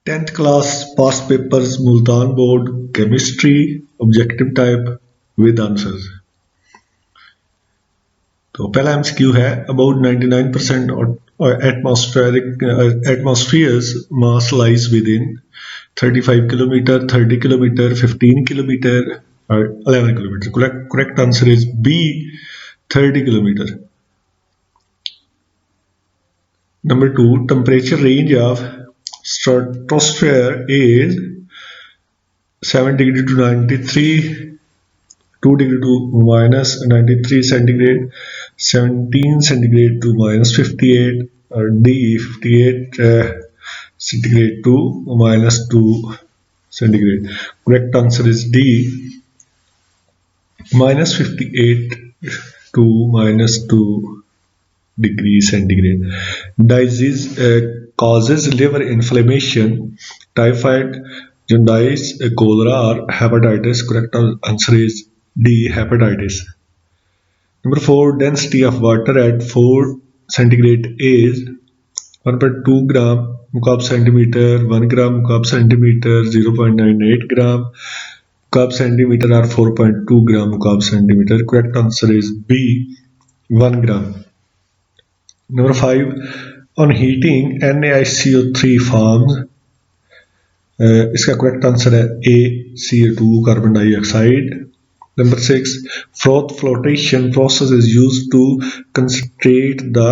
10th class past papers Multan Board Chemistry objective type with answers। तो पहला MCQ है about 99% atmosphere's mass lies within 35 kilometer, 30 kilometer, 15 kilometer or 11 kilometer। Correct answer is B, 30 kilometer। Number 2, temperature range of stratosphere is 7 degree to 93, 2 degree to minus 93 centigrade, 17 centigrade to minus 58, or D, 58 centigrade to minus 2 centigrade। Correct answer is D, minus 58 to minus 2 degrees centigrade। Disease causes liver inflammation, typhoid, jaundice, cholera or hepatitis। Correct answer is D, hepatitis। Number 4, density of water at 4 centigrade is 1.2 gram mukab centimeter, 1 gram mukab centimeter, 0.98 gram mukab centimeter or 4.2 gram mukab centimeter। Correct answer is B, 1 gram। Number 5, on heating NaCO3 forms। इसका correct answer है A, CO2 carbon dioxide. Number 6, froth flotation process is used to concentrate the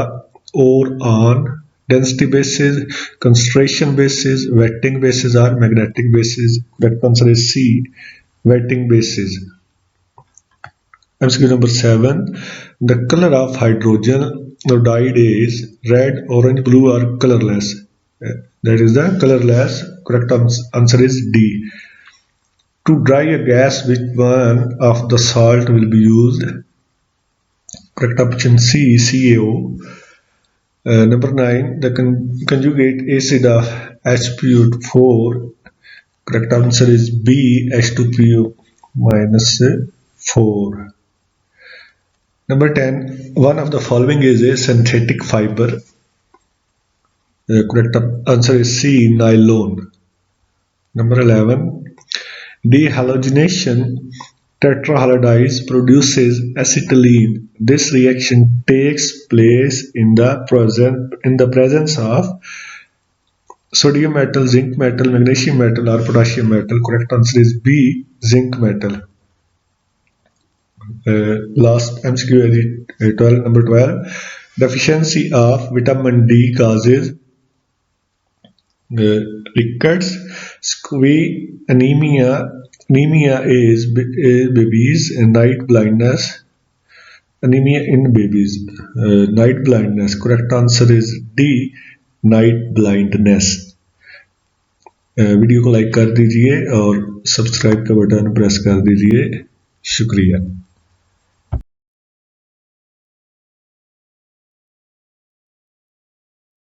ore on density basis, concentration basis, wetting basis or magnetic basis। Correct answer is C, wetting basis। MCQ number 7, the color of hydrogen iodide is red, orange, blue or colorless। That is the colorless। Correct answer is D। To dry a gas, which one of the salt will be used? Correct option C, CaO। Number 9, the conjugate acid of HPO4। Correct answer is B, H2PO minus 4। Number 10, one of the following is a synthetic fiber। Correct answer is C, nylon। Number 11, dehalogenation tetrahydride produces acetylene. This reaction takes place in the presence of sodium metal, zinc metal, magnesium metal or potassium metal। Correct answer is B, zinc metal। Last MCQ is 12, number 12, deficiency of vitamin D causes rickets, scurvy, anemia is babies, night blindness, anemia in babies, night blindness। Correct answer is D, night blindness। Video को like कर दीजिए और subscribe का button press कर दीजिए। शुक्रिया।